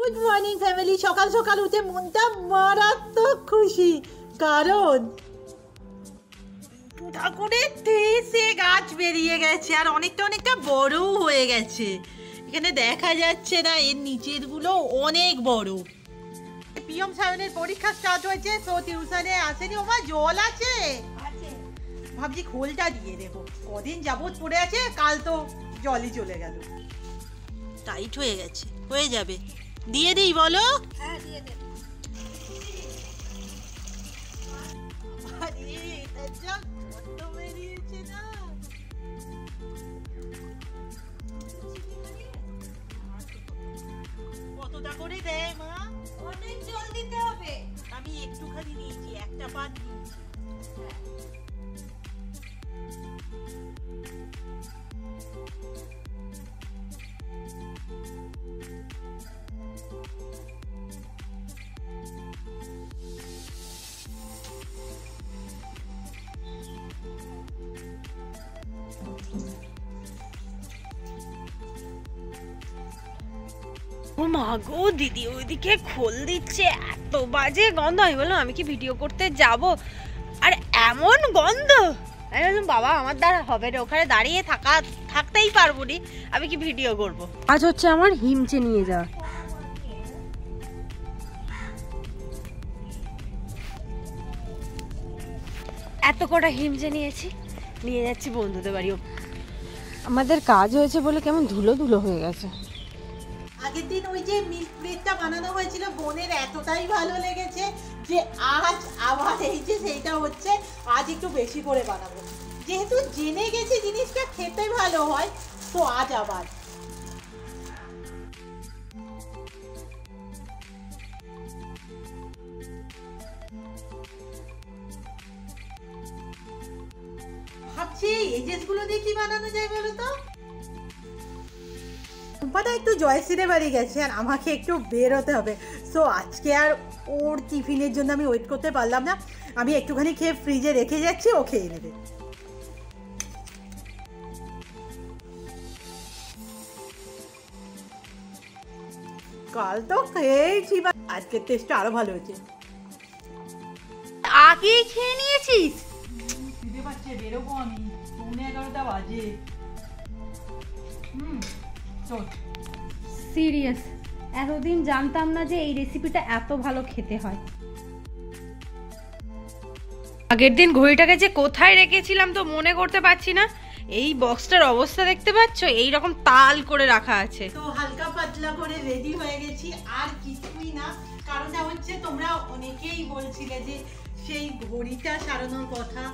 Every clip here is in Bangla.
Good morning family. সকাল সকাল উঠে মনটা মারাত্মক খুশি, কারণ ঠাকুরের তেইশে গাছ বেরিয়ে গেছে আর অনেকটা বড়ও হয়ে গেছে। এখানে দেখা যাচ্ছে না, এর নিচের গুলো অনেক বড়। পিএম সায়নের পরীক্ষা স্টার্ট হয়েছে, তো টিউশনে আসেনি। ওমা জল আছে, ভাবছি খোলটা দিয়ে দেবো, কদিন যাবত পড়ে আছে, কাল তো জলই চলে গেল, টাইট হয়ে গেছে। হয়ে যাবে, দিয়ে দিই বলো? হ্যাঁ দিয়ে দে। আরে এটা যা কত বেরিয়েছে না। কতটা করে দেয় মা? অনেক জল দিতে হবে। আমি একটুখানি নিয়েছি, একটা পাত নিয়েছি। ও মা গো, দিদি ওইদিকে খোল দিচ্ছে, এত বাজে গন্ধ। আমি বললাম আমি কি ভিডিও করতে যাব, আর এমন গন্ধ। আমি বললাম বাবা আমার দ্বারা হবে না, ওখানে দাঁড়িয়ে থাকতেই পারবো নি, আমি কি ভিডিও করব। আজ হচ্ছে আমার হিমচে নিয়ে যাওয়া। এত কটা হিমচে নিয়ে যাচ্ছি বন্ধুদের বাড়িও। আমাদের কাজ হয়েছে বলে কেমন ধুলো ধুলো হয়ে গেছে। আগের দিন ওই যে মিল্ক ব্রেডটা বানানো হয়েছিল, বোনের এতটাই ভালো লেগেছে যে আজ আবার এই যে সেইটা হচ্ছে, আজ একটু বেশি করে বানাবো। যেহেতু জেনে গেছি জিনিসটা খেতে ভালো হয়, তো আজ আবার। ভাবছি এজেসগুলো দিয়ে কি বানানো যায় বলো তো? রূপাটা একটু জয়শ্রীর বাড়ি গেছে আর আমাকে একটু বেরোতে হবে, সো আজকে আর ওর টিফিনের জন্য আমি ওয়েট করতে পারলাম না। আমি একটুখানি খেয়ে ফ্রিজে রেখে যাচ্ছি, ও খেয়ে নেবে। কাল তো খেয়েছি, আজকের টেস্টটা আরো ভালো হয়েছে। আগেই খেয়ে নিয়েছিস? খিদে পাচ্ছে, বেরোবো আমি, 11:30 বাজে। চল। সিরিয়াস, এতদিন জানতাম না যে এই রেসিপিটা এত ভালো খেতে হয়। আগের দিন ঘড়িটাকে যে কোথায় রেখেছিলাম তো মনে করতে পারছি না। এই বক্সটার অবস্থা দেখতে পাচ্ছ, এই রকম তাল করে রাখা আছে। তো হালকা পাতলা করে রেডি হয়ে গেছি, আর কিছুই না। কারণটা হচ্ছে তোমরা অনেকেই বলছিলে যে সেই ঘড়িটা সারানোর কথা,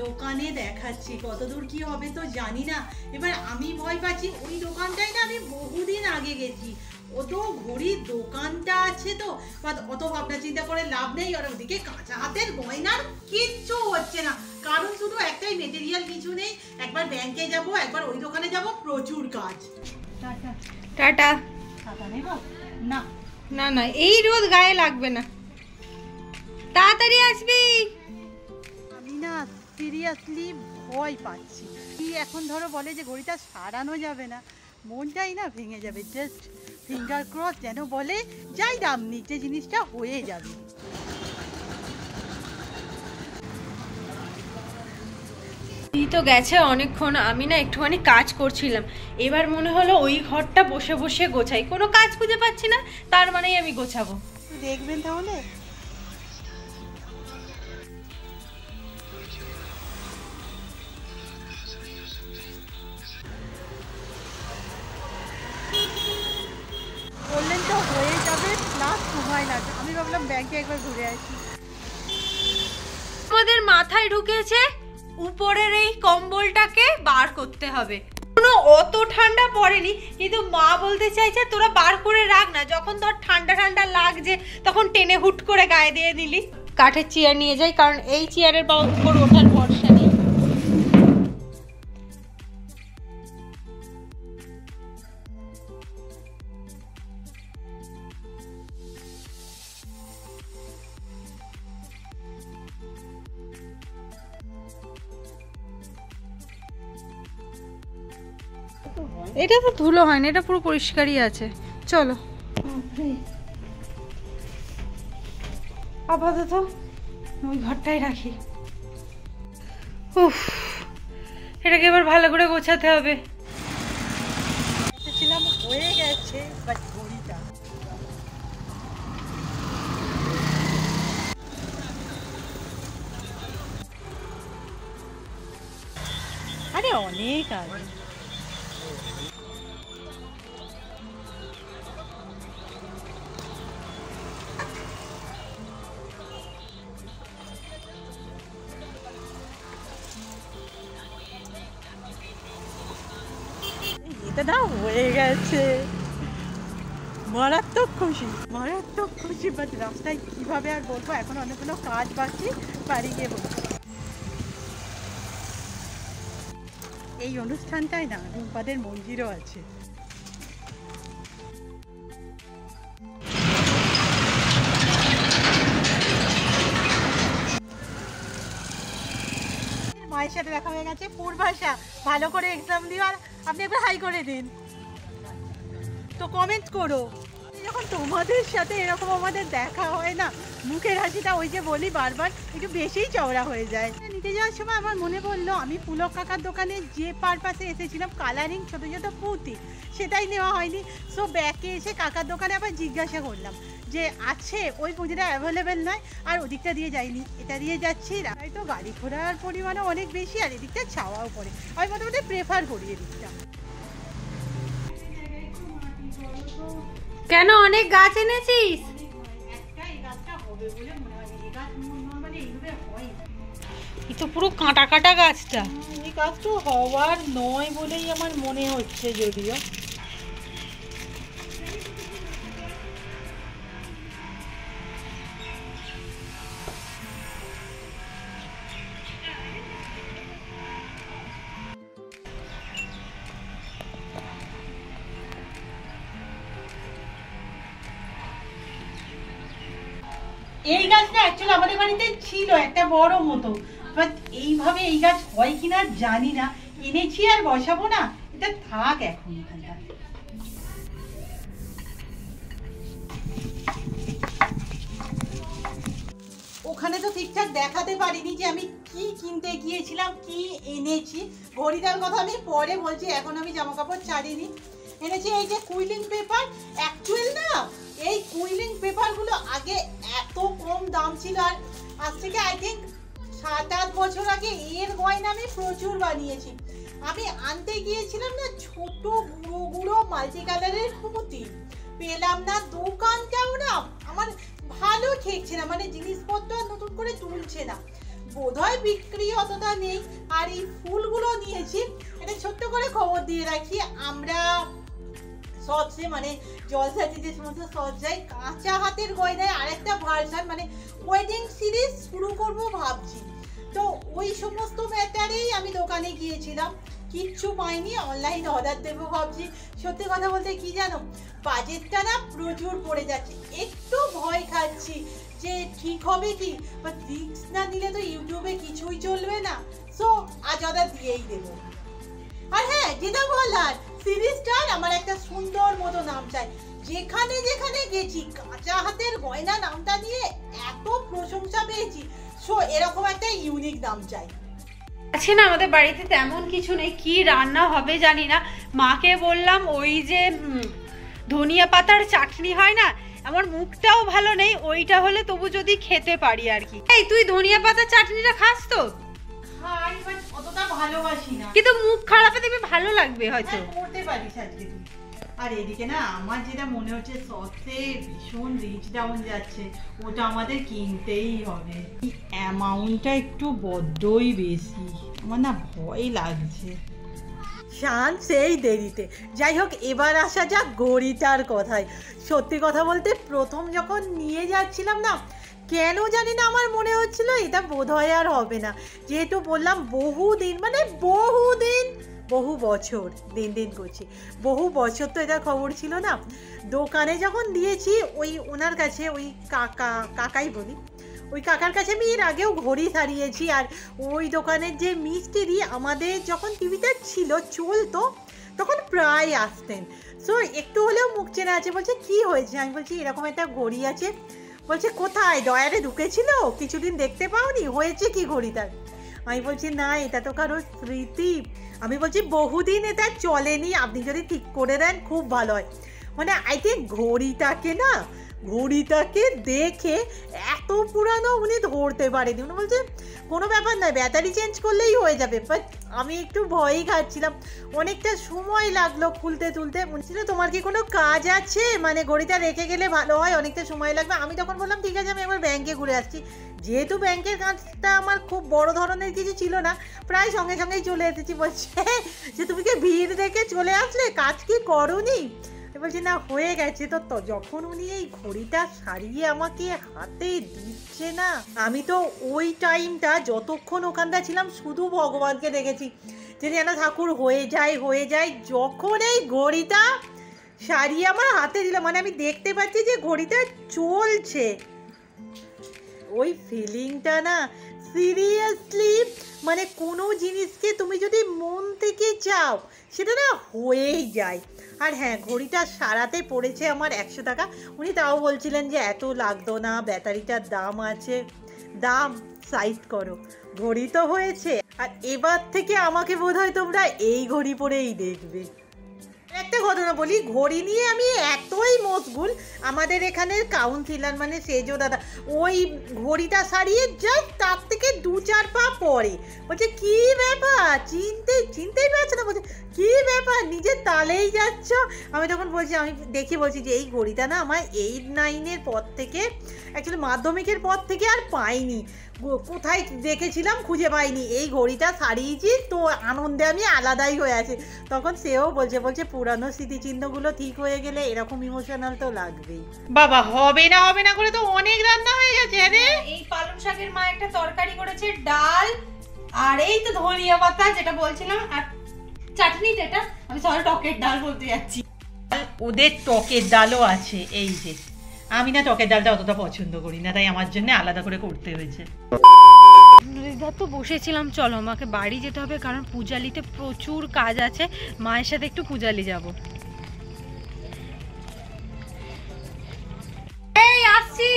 দোকানে দেখাচ্ছি, কতদূর কি হবে তো জানি না। এবার আমি ভয় পাচ্ছি, ওই দোকানটাই না আমি বহুদিন আগে গেছি, ও তো ঘড়ির দোকানটা আছে, তো অত ভাবনা চিন্তা করে লাভ নেই। আর ওদিকে কাঁচা হাতের গয়নার কিচ্ছু হচ্ছে না, কারণ শুধু একটাই মেটেরিয়াল, কিছু নেই। একবার ব্যাংকে যাব, একবার ওই দোকানে যাব, প্রচুর কাজ। Tata tata. টাটা নেব না? না না, এই রোদ গায়ে লাগবে না, তাড়াতাড়ি আসবি। আমি না সিরিয়াসলি ভয় পাচ্ছি। কি এখন ধরো বলে যে ঘড়িটা সারানো যাবে না, মনটাই না ভেঙে যাবে। জাস্ট ফিঙ্গার ক্রস, যেন বলে যাই দাম নিচে জিনিসটা হয়ে যাবে। এই তো গেছে অনেকক্ষণ, আমি না একটুখানি কাজ করছিলাম। এবার মনে হলো ওই ঘরটা বসে বসে গোছাই, কোনো কাজ খুঁজে পাচ্ছি না, তার মানেই আমি গোছাবো। দেখবেন তাহলে। বললেন তো হয়ে যাবে, প্লাস সময় লাগবে। আমি ভাবলাম ব্যাংকে একবার ঘুরে আসি। আমাদের মাথায় ঢুকেছে উপরের এই কম্বলটাকে বার করতে হবে। কোনো অত ঠান্ডা পড়েনি, কিন্তু মা বলতে চাইছে তোরা বার করে রাখ না, যখন তোর ঠান্ডা ঠান্ডা লাগছে তখন টেনে হুট করে গায়ে দিয়ে দিলি। কাঠের চেয়ার নিয়ে যাই, কারণ এই চেয়ারের উপর ওঠার ভরসা নেই। এটা তো ধুলো হয়নি, এটা পুরো পরিষ্কারই আছে। চলো। শুই। আপাতত ওই ঘরটাই রাখি। উফ, এটাকে এবার ভালো করে গোছাতে হবে। ছিলাম হয়ে গেছে, বাট ঘড়িটা আরে অনেক আগে। এটা না হয়ে গেছে, মারাত্মক খুশি, মারাত্মক খুশি। বাট রাস্তায় কিভাবে আর বলবো, এখন অনেকগুলো কাজ বাকি, বাড়ি গিয়ে বলবো। এই অনুষ্ঠানটাই না রূপাদের মন্দিরও আছে। মায়ের সাথে দেখা হয়ে গেছে। পূর্বাশা, ভালো করে এক্সাম দিও, আর আপনি একবার হাই করে দিন, তো কমেন্ট করো। যখন তোমাদের সাথে এরকম আমাদের দেখা হয় না, মুখের হাসিটা ওই যে বলি বারবার একটু বেশিই চওড়া হয়ে যায়। নিতে যাওয়ার সময় আমার মনে পড়লো আমি পুলক কাকার দোকানে যে পারপাসে এসেছিলাম, কালারিং ছোটো ছোটো পুঁতি, সেটাই নেওয়া হয়নি। সো ব্যাকে এসে কাকার দোকানে আবার জিজ্ঞাসা করলাম যে আছে, ওই পুঁতিটা অ্যাভেলেবেল নয়, আর ওদিকটা দিয়ে যাইনি, এটা দিয়ে যাচ্ছি। তাই তো গাড়ি ঘোড়ার পরিমাণও অনেক বেশি, আর এদিকটা ছাওয়াও পড়ে। আমি মোটামুটি প্রেফার করি এদিকটা। কেন, অনেক গাছ এনেছিস? এই তো পুরো কাঁটা কাটা গাছটা। এই গাছটা হওয়ার নয় বলেই আমার মনে হচ্ছে, যদিও এই গাছটা অ্যাকচুয়ালি আমাদের বাড়িতে ছিল একটা বড় মতো, বাট এইভাবে এই গাছ হয় কিনা জানি না। এনেছি আর বসাবো না, এটা থাক এখন এখানটা। ওখানে তো ঠিকঠাক দেখাতে পারিনি যে আমি কি কিনতে গিয়েছিলাম, কি এনেছি। ঘড়িটার কথা আমি পরে বলছি, এখন আমি জামা কাপড় ছাড়িনি। এনেছি এই যে কুইলিং পেপার। অ্যাকচুয়াল না, এই কুইলিং পেপারগুলো আগে এত কম দাম ছিল, আর আজ থেকে আই থিঙ্ক 7-8 বছর আগে এর গয়না আমি প্রচুর বানিয়েছি। আমি আনতে গিয়েছিলাম না ছোট গুঁড়ো গুঁড়ো মাল্টি কালারের পুঁতি, পেলাম না। দোকানটাও না আমার ভালো ঠেকছে না, মানে জিনিসপত্র নতুন করে তুলছে না, বোধহয় বিক্রি অতটা নেই। আর এই ফুলগুলো নিয়েছি, এটা ছোট্ট করে খবর দিয়ে রাখি, আমরা সবচেয়ে মানে জলসাতে যে সমস্ত সজ্জায় কাঁচা হাতের গয়নায় আরেকটা ভার্সন, মানে ওয়েডিং সিরিজ শুরু করব ভাবছি। তো ওই সমস্ত ম্যাটারেই আমি দোকানে গিয়েছিলাম, কিচ্ছু পাইনি, অনলাইন অর্ডার দেবো ভাবছি। সত্যি কথা বলতে কি জানো, বাজেটটা না প্রচুর পড়ে যাচ্ছে, একটু ভয় খাচ্ছি যে ঠিক হবে কি, বা রিস্ক না নিলে তো ইউটিউবে কিছুই চলবে না। সো আজ অর্ডার দিয়েই দেবো। আর হ্যাঁ, যেটা বলার, সিরিজটার আমার একটা সুন্দর মতো নাম চাই। যেখানে যেখানে গেছি কাঁচা হাতের গয়না নামটা নিয়ে এত প্রশংসা পেয়েছি, সো এরকম একটা ইউনিক নাম চাই। আছে না, আমাদের বাড়িতে তেমন কিছু নেই, কি রান্না হবে জানি না। মাকে বললাম ওই যে ধনিয়া পাতার চাটনি হয় না, আমার মুখটাও ভালো নেই, ওইটা হলে তবু যদি খেতে পারি আর কি। এই তুই ধনিয়া পাতার চাটনিটা খাস তো? খাই, বাট অতটা ভালোবাসি না। কিন্তু মুখ খারাপে দেখবি ভালো লাগবে হয়তো। করতে পারিস আজকে তুই। আর এদিকে না আমার যেটা মনে হচ্ছে সসে ভীষণ রিচ ডাউন যাচ্ছে, ওটা আমাদের কিনতেই হবে। অ্যামাউন্টটা একটু বড্ডই বেশি, আমার না ভয় লাগছে। শান সেই দেরিতে। যাই হোক, এবার আসা যাক ঘড়িটার কথায়। সত্যি কথা বলতে প্রথম যখন নিয়ে যাচ্ছিলাম না, কেন জানি না আমার মনে হচ্ছিল এটা বোধহয় আর হবে না। যেহেতু বললাম বহুদিন, মানে বহুদিন, বহু বছর, দিন দিন করছি, বহু বছর তো এটা খবর ছিল না। দোকানে যখন দিয়েছি ওই ওনার কাছে, ওই কাকাই বলি, ওই কাকার কাছে আমি এর আগেও ঘড়ি সারিয়েছি। আর ওই দোকানের যে মিস্ত্রি আমাদের যখন টিভিটা ছিল চলতো, তখন প্রায় আসতেন। সো একটু হলেও মুখ চেনা আছে। বলছে কি হয়েছে? আমি বলছি এরকম একটা ঘড়ি আছে। বলছে কোথায়? ডয়ারে ঢুকেছিল, কিছুদিন দেখতে পাওনি? হয়েছে কি ঘড়িটার? আমি বলছি না, এটা তো কারোর স্মৃতি। আমি বলছি বহুদিন এটা চলেনি, আপনি যদি ঠিক করে দেন খুব ভালো হয়। মানে আই থিঙ্ক ঘড়িটাকে দেখে এত পুরানো উনি ধরতে পারেনি। উনি বলছে কোনো ব্যাপার নয়, ব্যাটারি চেঞ্জ করলেই হয়ে যাবে। বাট আমি একটু ভয়ই খাচ্ছিলাম, অনেকটা সময় লাগলো খুলতে তুলতে। বলছিল তোমার কি কোনো কাজ আছে, মানে ঘড়িটা রেখে গেলে ভালো হয়, অনেকটা সময় লাগবে। আমি তখন বললাম ঠিক আছে, আমি একবার ব্যাংকে ঘুরে আসছি। যেহেতু ব্যাংকের কাজটা আমার খুব বড় ধরনের কিছু ছিল না, প্রায় সঙ্গে সঙ্গেই চলে এসেছি। বলছে যে তুমি কি ভিড় দেখে চলে আসলে, কাজ কি করোনি? বলছি না, হয়ে গেছে। তো যখন উনি এই ঘড়িটা সারিয়ে আমাকে হাতে দিচ্ছে না, আমি তো ওই টাইমটা যতক্ষণ ওখানটা ছিলাম শুধু ভগবানকে দেখেছি যে যেন ঠাকুর হয়ে যায়। যখন এই ঘড়িটা সারিয়ে আমার হাতে দিল, মানে আমি দেখতে পাচ্ছি যে ঘড়িটা চলছে, ওই ফিলিংটা না সিরিয়াসলি, মানে কোনো জিনিসকে তুমি যদি মন থেকে চাও সেটা না হয়েই যায়। আর হ্যাঁ, ঘড়িটা সারাতে পড়েছে আমার 100 টাকা। উনি তাও বলছিলেন যে এত লাগতো না, ব্যাটারিটার দাম আছে, দাম সাইড করো, ঘড়ি তো হয়েছে। আর এবার থেকে আমাকে বোধহয় তোমরা এই ঘড়ি পরেই দেখবে। একটা ঘটনা বলি, ঘড়ি নিয়ে আমি এতই মশগুল, আমাদের এখানের কাউন্সিলর মানে সেজো দাদা ওই ঘড়িটা সারিয়ে জাস্ট তার থেকে 2-4 পা পরে বলছে কি ব্যাপার, চিনতেই পারছে না। বলছে কি ব্যাপার, নিজের তালেই যাচ্ছ। আমি তখন বলছি, আমি বলছি যে এই ঘড়িটা না আমার 8-9-এর পর থেকে, অ্যাকচুয়ালি মাধ্যমিকের পর থেকে আর পাইনি, কোথায় দেখেছিলাম খুঁজে পাইনি, এই ঘড়িটা সারিয়েছি তো আনন্দে আমি আলাদাই হয়ে আছি। তখন সেও বলছে পুরানো স্মৃতিচিহ্নগুলো ঠিক হয়ে গেলে এরকম ইমোশনাল তো লাগবেই। বাবা হবে না করে তো অনেক রান্না হয়ে গেছে। আরে এই পালং শাকের মা একটা তরকারি করেছে, ডাল, আর এই তো ধনিয়া পাতা যেটা বলছিলাম, আর চাটনিটা, এটা আমি সবাই টকের ডাল বলতে যাচ্ছি। ওদের টকের ডালও আছে, এই যে আমি না টকের ডালটা অতটা পছন্দ করি না, তাই আমার জন্য আলাদা করে করতে হয়েছে। তো বসেছিলাম, চলো আমাকে বাড়ি যেতে হবে, কারণ পূজালিতে প্রচুর কাজ আছে, মায়ের সাথে একটু পূজালি যাব। এই আসছি,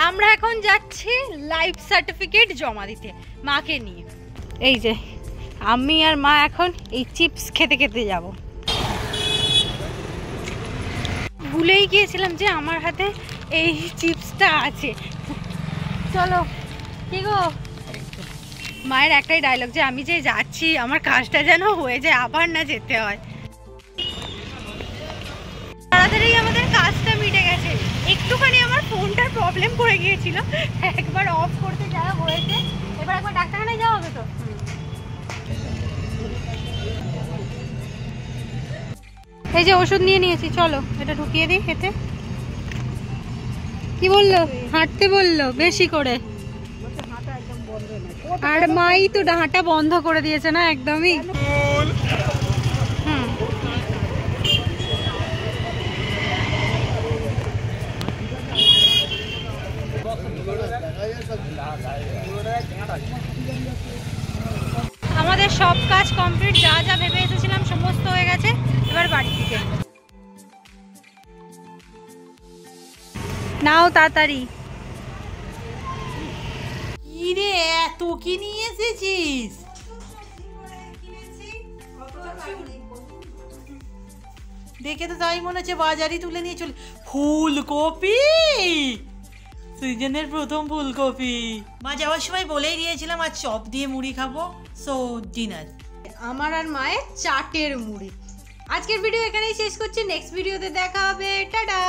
আমরা এখন যাচ্ছি লাইফ সার্টিফিকেট জমা দিতে মাকে নিয়ে। এই যে আমি আর মা এখন এই চিপস খেতে খেতে যাব। ভুলেই গিয়েছিলাম যে আমার হাতে এই চিপসটা আছে। চলো। কি গো, মায়ের একটাই ডায়লগ যে আমি যে যাচ্ছি আমার কাজটা যেন হয়ে যায়, আবার না যেতে হয়। তাড়াতাড়ি আমাদের কাজটা মিটে গেছে। একটুখানি আমার ফোনটার প্রবলেম করে গিয়েছিল, একবার অফ করতে যাওয়া হয়েছে। এবার একবার ডাক্তারখানায় যাওয়া হবে তো। এই যে ওষুধ নিয়ে নিয়েছি, চলো এটা ঢুকিয়ে দিই খেতে। কি বললো, হাঁটতে বললো বেশি করে, আর মাই তো হাঁটা বন্ধ করে দিয়েছে না একদমই। আমাদের সব কাজ কমপ্লিট, যা যা ভেবে এসেছিলাম সমস্ত হয়ে গেছে। এবার বাড়ি থেকে নাও তাড়াতাড়ি। রে এত কি নিয়ে এসেছিস? দেখে তো তাই মনে হচ্ছে বাজারই তুলে নিয়ে চলে। ফুলকপি, সিজনের প্রথম ফুলকপি। মা যাওয়ার সময় বলেই দিয়েছিলাম আজ চপ দিয়ে মুড়ি খাবো, সো ডিনার। আমার আর মায়ের চাটের মুড়ি। আজকের ভিডিও এখানেই শেষ করছি, নেক্সট ভিডিওতে দেখা হবে, টাটা।